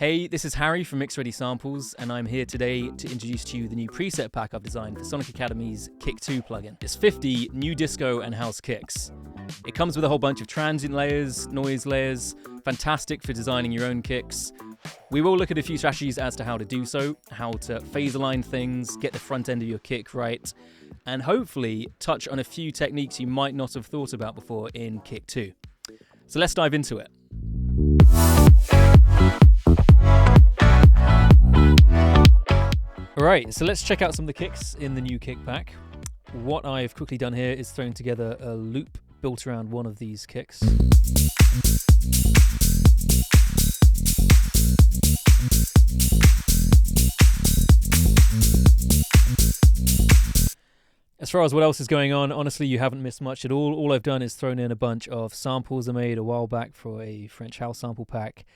Hey, this is Harry from MixReady Samples, and I'm here today to introduce to you the new preset pack I've designed for Sonic Academy's Kick 2 plugin. It's 50 new disco and house kicks. It comes with a whole bunch of transient layers, noise layers, fantastic for designing your own kicks. We will look at a few strategies as to how to do so, how to phase align things, get the front end of your kick right, and hopefully touch on a few techniques you might not have thought about before in Kick 2. So let's dive into it. Alright, so let's check out some of the kicks in the new kick pack. What I've quickly done here is thrown together a loop built around one of these kicks. As far as what else is going on, honestly, you haven't missed much at all. All I've done is thrown in a bunch of samples I made a while back for a French house sample pack,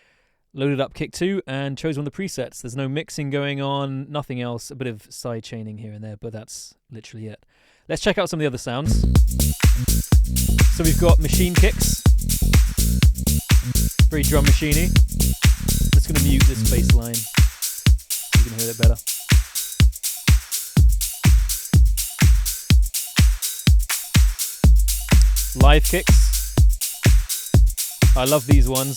loaded up Kick 2 and chose one of the presets. There's no mixing going on, nothing else, a bit of side chaining here and there, but that's literally it. Let's check out some of the other sounds. So we've got machine kicks, very drum machiney. Just going to mute this bass line so you can hear it better. Live kicks. I love these ones.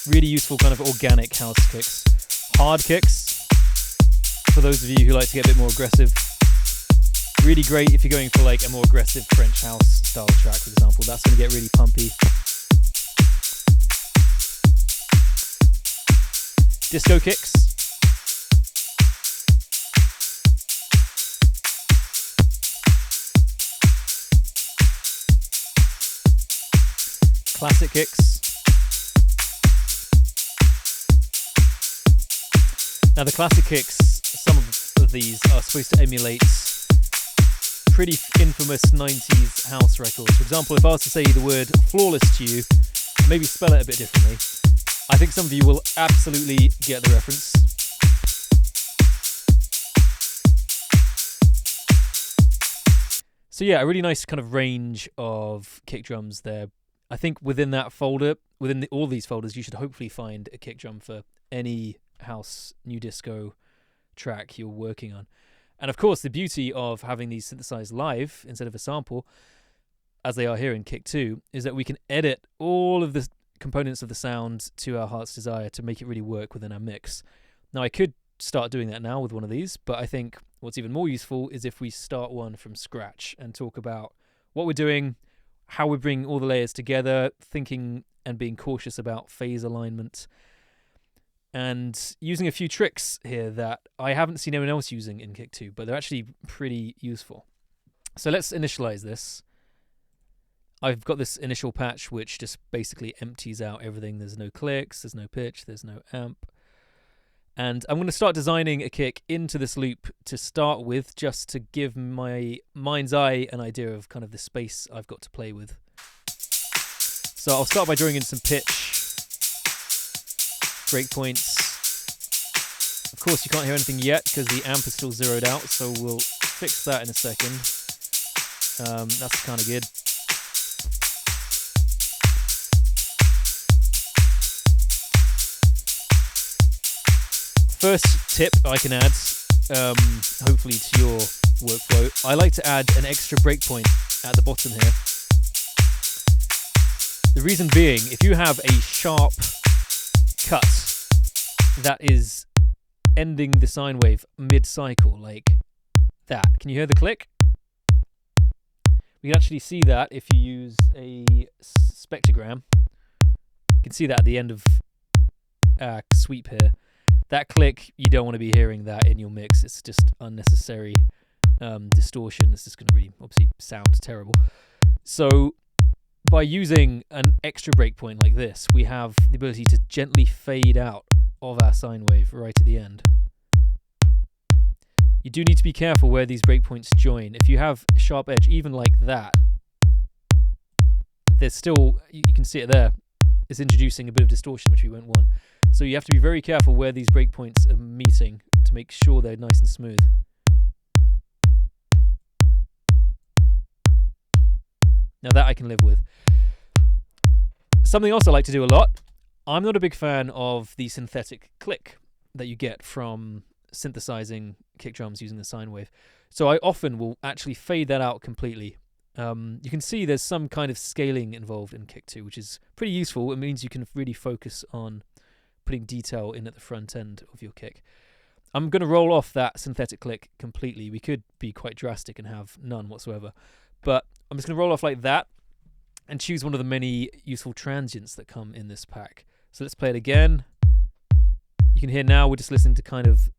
Really useful kind of organic house kicks. Hard kicks, for those of you who like to get a bit more aggressive. Really great if you're going for like a more aggressive French house style track, for example. That's going to get really pumpy. Disco kicks. Classic kicks. Now the classic kicks, some of these are supposed to emulate pretty infamous 90s house records. For example, if I was to say the word flawless to you, maybe spell it a bit differently, I think some of you will absolutely get the reference. So yeah, a really nice kind of range of kick drums there. I think within that folder, within all these folders, you should hopefully find a kick drum for any house new disco track you're working on. And of course, the beauty of having these synthesized live instead of a sample, as they are here in Kick 2, is that we can edit all of the components of the sound to our heart's desire to make it really work within our mix. Now, I could start doing that now with one of these, but I think what's even more useful is if we start one from scratch and talk about what we're doing, how we bring all the layers together, thinking and being cautious about phase alignment, and using a few tricks here that I haven't seen anyone else using in Kick 2, but they're actually pretty useful. So let's initialize this. I've got this initial patch which just basically empties out everything. There's no clicks, there's no pitch, there's no amp. And I'm going to start designing a kick into this loop to start with, just to give my mind's eye an idea of kind of the space I've got to play with. So I'll start by drawing in some pitch, breakpoints. Of course, you can't hear anything yet because the amp is still zeroed out, so we'll fix that in a second. That's kind of good. First tip I can add, hopefully to your workflow, I like to add an extra breakpoint at the bottom here. The reason being, if you have a sharp cut that is ending the sine wave mid-cycle, like that. Can you hear the click? We can actually see that if you use a spectrogram. You can see that at the end of our sweep here. That click, you don't want to be hearing that in your mix. It's just unnecessary distortion. It's just going to really obviously sound terrible. So by using an extra breakpoint like this, we have the ability to gently fade out of our sine wave right at the end. You do need to be careful where these breakpoints join. If you have a sharp edge, even like that, there's still, you can see it there, it's introducing a bit of distortion, which we won't want. So you have to be very careful where these breakpoints are meeting to make sure they're nice and smooth. Now that I can live with. Something else I like to do a lot, I'm not a big fan of the synthetic click that you get from synthesizing kick drums using the sine wave. So I often will actually fade that out completely. You can see there's some kind of scaling involved in Kick 2, which is pretty useful. It means you can really focus on putting detail in at the front end of your kick. I'm going to roll off that synthetic click completely. We could be quite drastic and have none whatsoever. But I'm just going to roll off like that and choose one of the many useful transients that come in this pack. So let's play it again. You can hear now we're just listening to kind of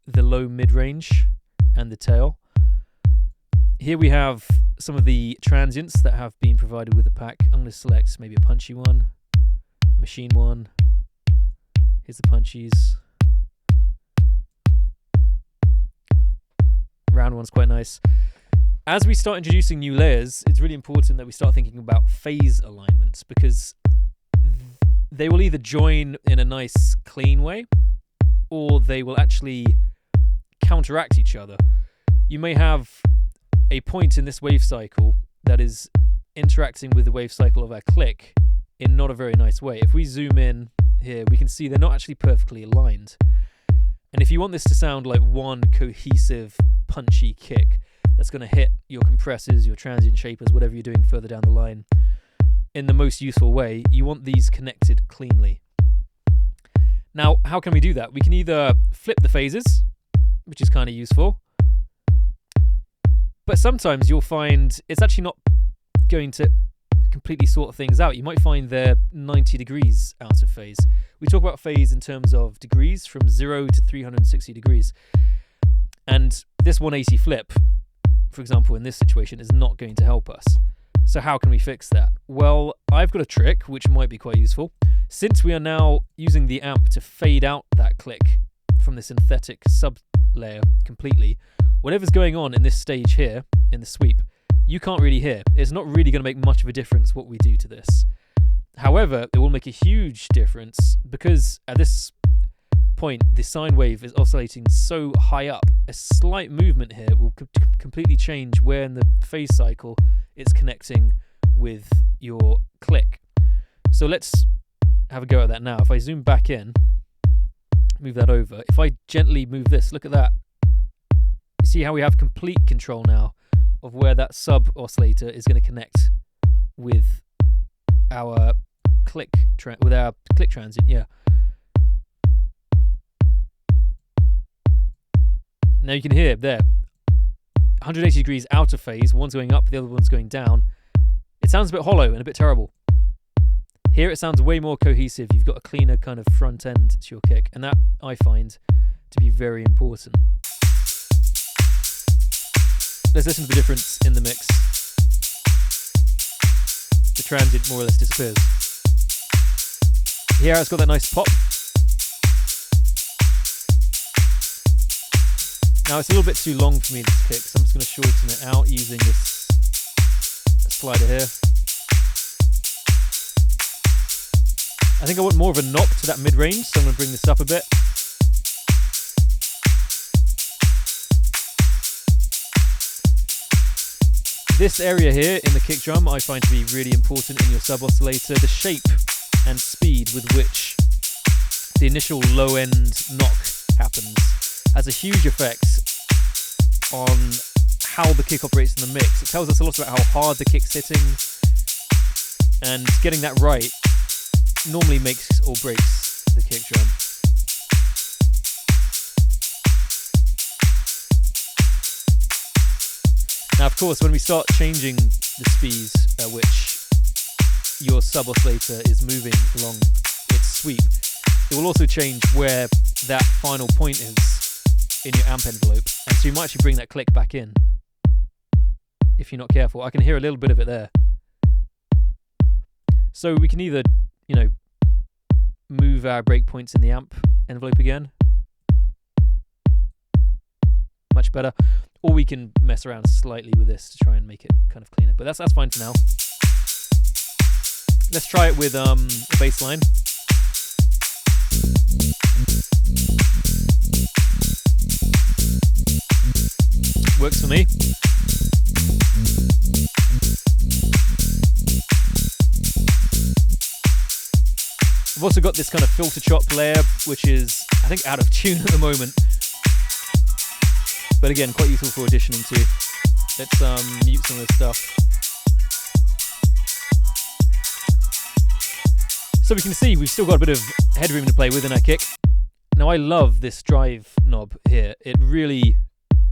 the low mid-range and the tail. Here we have some of the transients that have been provided with the pack. I'm going to select maybe a punchy one, machine one. Here's the punchies. Round one's quite nice. As we start introducing new layers, it's really important that we start thinking about phase alignments, because they will either join in a nice clean way or they will actually counteract each other. You may have a point in this wave cycle that is interacting with the wave cycle of our click in not a very nice way. If we zoom in here, we can see they're not actually perfectly aligned. And if you want this to sound like one cohesive, punchy kick that's going to hit your compressors, your transient shapers, whatever you're doing further down the line in the most useful way, you want these connected cleanly. Now, how can we do that? We can either flip the phases, which is kind of useful, but sometimes you'll find it's actually not going to completely sort things out. You might find they're 90 degrees out of phase. We talk about phase in terms of degrees, from 0 to 360 degrees. And this 180 flip, for example, in this situation, is not going to help us. So how can we fix that? Well, I've got a trick which might be quite useful. Since we are now using the amp to fade out that click from the synthetic sub-layer completely, whatever's going on in this stage here, in the sweep, you can't really hear. It's not really going to make much of a difference what we do to this. However, it will make a huge difference because at this point, the sine wave is oscillating so high up. A slight movement here will completely change where in the phase cycle it's connecting with your click. So let's have a go at that now. If I zoom back in, move that over. If I gently move this, look at that. You see how we have complete control now of where that sub oscillator is going to connect with our click transient. Yeah. Now you can hear there, 180 degrees out of phase. One's going up, the other one's going down. It sounds a bit hollow and a bit terrible. Here it sounds way more cohesive. You've got a cleaner kind of front end to your kick, and that I find to be very important. Let's listen to the difference in the mix. The transient more or less disappears. Here it's got that nice pop. Now it's a little bit too long for me, this kick, so I'm just going to shorten it out using this slider here. I think I want more of a knock to that mid-range, so I'm going to bring this up a bit. This area here in the kick drum I find to be really important in your sub-oscillator. The shape and speed with which the initial low-end knock happens has a huge effect on how the kick operates in the mix. It tells us a lot about how hard the kick's hitting, and getting that right normally makes or breaks the kick drum. Now, of course, when we start changing the speeds at which your sub-oscillator is moving along its sweep, it will also change where that final point is in your amp envelope, and so you might actually bring that click back in if you're not careful. I can hear a little bit of it there. So we can either, move our breakpoints in the amp envelope again, much better, or we can mess around slightly with this to try and make it kind of cleaner, but that's fine for now. Let's try it with a bass line. Works for me. I've also got this kind of filter chop layer, which is, I think, out of tune at the moment. But again, quite useful for auditioning too. Let's mute some of this stuff. So we can see we've still got a bit of headroom to play with in our kick. Now I love this drive knob here. It really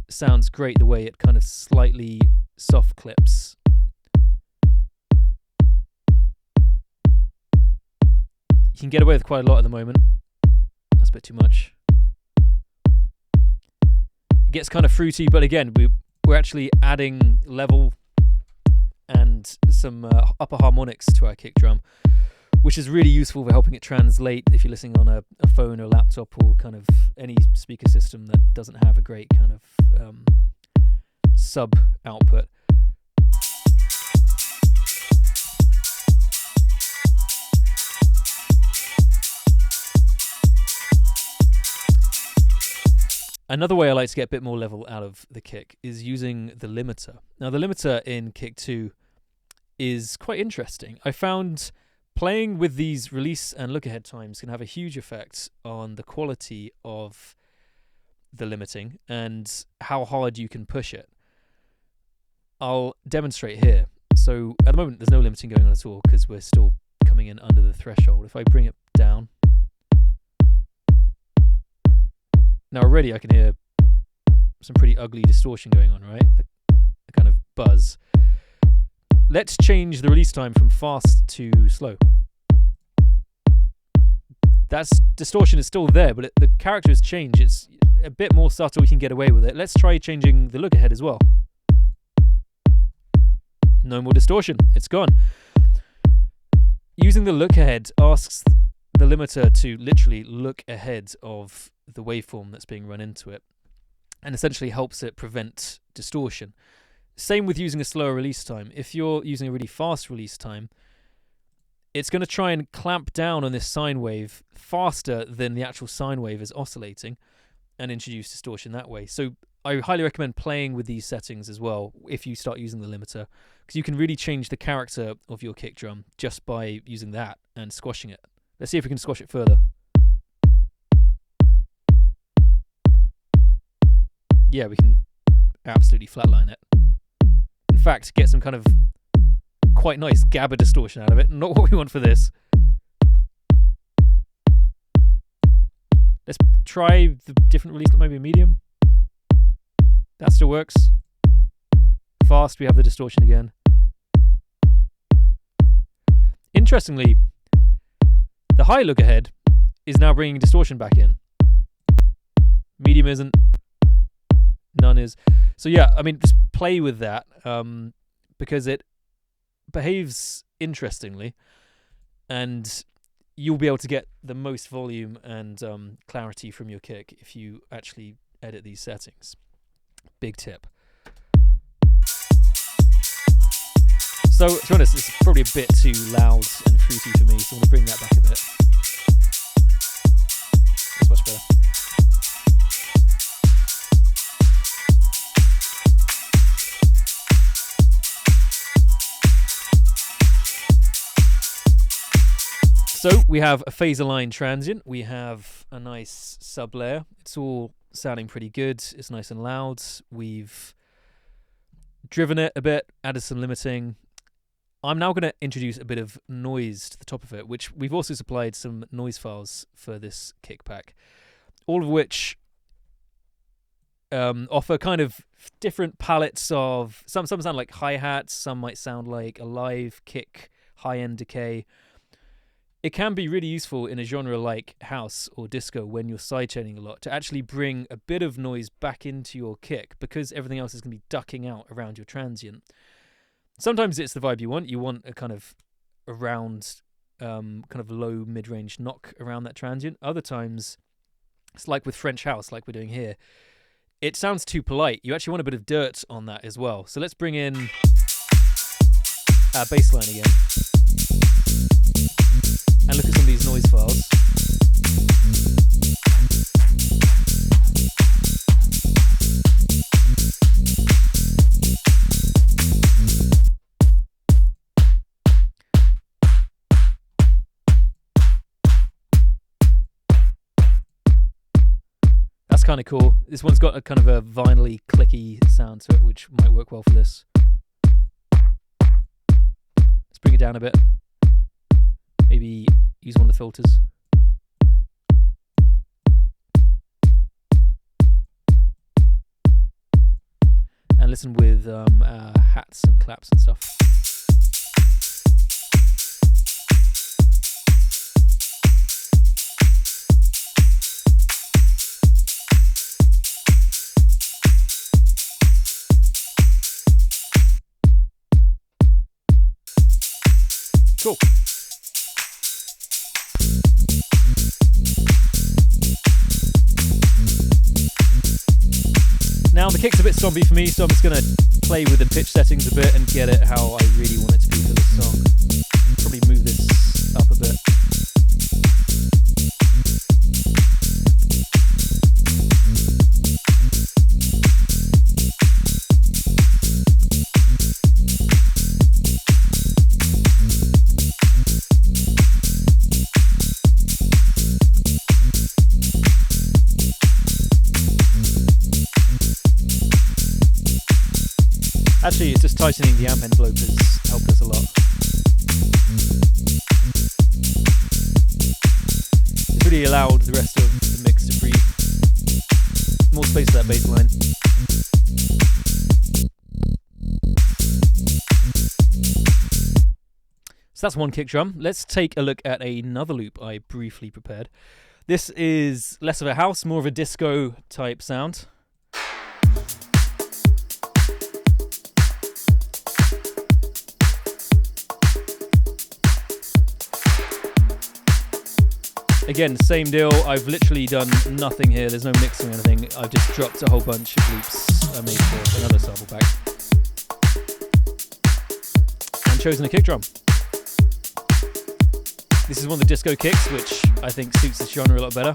sounds great the way it kind of slightly soft clips. You can get away with quite a lot at the moment. That's a bit too much. It gets kind of fruity, but again, we're actually adding level and some upper harmonics to our kick drum, which is really useful for helping it translate if you're listening on a phone or a laptop or kind of any speaker system that doesn't have a great kind of sub output. Another way I like to get a bit more level out of the kick is using the limiter. Now the limiter in Kick 2 is quite interesting. I found playing with these release and look ahead times can have a huge effect on the quality of the limiting and how hard you can push it. I'll demonstrate here. So at the moment there's no limiting going on at all because we're still coming in under the threshold. If I bring it down, now already I can hear some pretty ugly distortion going on, right? The kind of buzz. Let's change the release time from fast to slow. That distortion is still there, but the character has changed. It's a bit more subtle, we can get away with it. Let's try changing the look ahead as well. No more distortion, it's gone. Using the look ahead asks the limiter to literally look ahead of the waveform that's being run into it and essentially helps it prevent distortion. Same with using a slower release time. If you're using a really fast release time, it's going to try and clamp down on this sine wave faster than the actual sine wave is oscillating and introduce distortion that way. So I highly recommend playing with these settings as well if you start using the limiter, because you can really change the character of your kick drum just by using that and squashing it. Let's see if we can squash it further. Yeah, we can absolutely flatline it. In fact, get some kind of quite nice gabba distortion out of it. Not what we want for this. Let's try the different release, maybe a medium. That still works. Fast, we have the distortion again. Interestingly, the high look ahead is now bringing distortion back in. Medium isn't. None is. So yeah, I mean, just play with that because it behaves interestingly and you'll be able to get the most volume and clarity from your kick if you actually edit these settings. Big tip. So, to be honest, it's probably a bit too loud and fruity for me, so I'm going to bring that back a bit. That's much better. So we have a phaser line transient, we have a nice sub layer, it's all sounding pretty good, it's nice and loud, we've driven it a bit, added some limiting. I'm now going to introduce a bit of noise to the top of it, which we've also supplied some noise files for this kick pack, all of which offer kind of different palettes of, some sound like hi-hats, some might sound like a live kick, high-end decay. It can be really useful in a genre like house or disco when you're sidechaining a lot to actually bring a bit of noise back into your kick because everything else is going to be ducking out around your transient. Sometimes it's the vibe you want. You want a kind of a round, kind of low mid-range knock around that transient. Other times, it's like with French house, like we're doing here. It sounds too polite. You actually want a bit of dirt on that as well. So let's bring in our bass line again. And look at some of these noise files. that's kind of cool. This one's got a kind of a vinyl-y, clicky sound to it, which might work well for this. Let's bring it down a bit. Maybe use one of the filters. And listen with hats and claps and stuff. Cool. Now the kick's a bit zombie for me, so I'm just going to play with the pitch settings a bit and get it how I really want it to be for this song. Probably move this up a bit. Actually, it's just tightening the amp envelope has helped us a lot. It's really allowed the rest of the mix to breathe. More space for that bass line. So that's one kick drum. Let's take a look at another loop I briefly prepared. This is less of a house, more of a disco type sound. Again, same deal. I've literally done nothing here. There's no mixing or anything. I've just dropped a whole bunch of loops I made for another sample pack. And chosen a kick drum. This is one of the disco kicks, which I think suits this genre a lot better.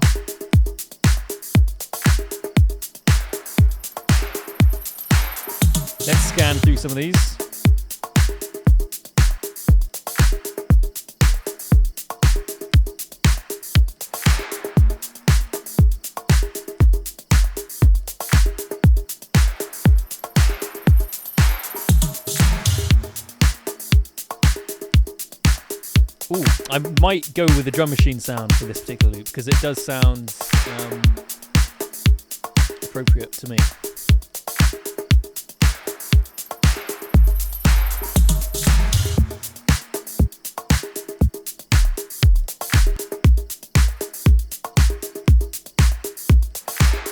Let's scan through some of these. Ooh, I might go with the drum machine sound for this particular loop because it does sound appropriate to me.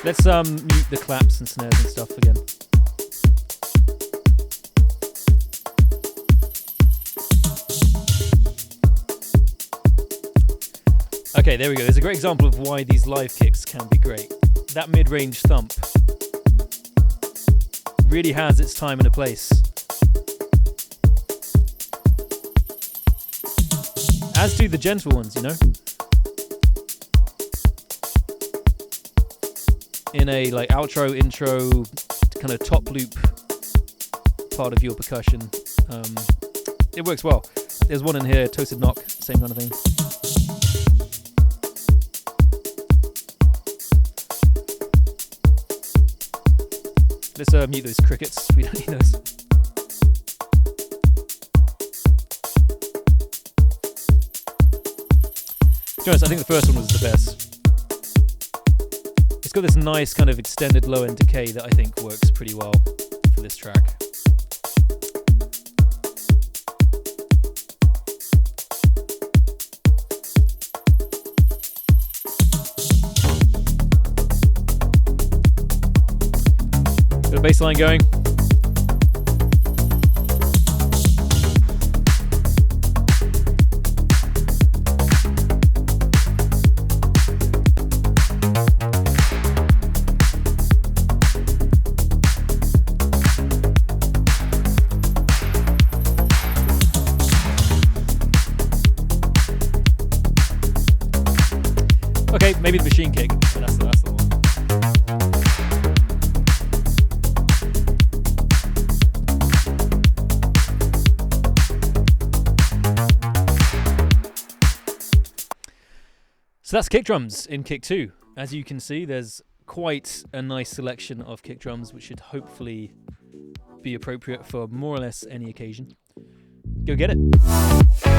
Let's mute the claps and snares and stuff again. Okay, there we go. There's a great example of why these live kicks can be great. That mid-range thump really has its time and a place. As do the gentle ones, you know? In a like outro, intro, kind of top loop part of your percussion, it works well. There's one in here, Toasted Knock, same kind of thing. Let's mute those crickets, we don't need those. To be honest, I think the first one was the best. It's got this nice kind of extended low end decay that I think works pretty well for this track. Got a bass line going. Okay, maybe the machine kick. That's the one. So that's kick drums in kick 2. As you can see, there's quite a nice selection of kick drums, which should hopefully be appropriate for more or less any occasion. Go get it.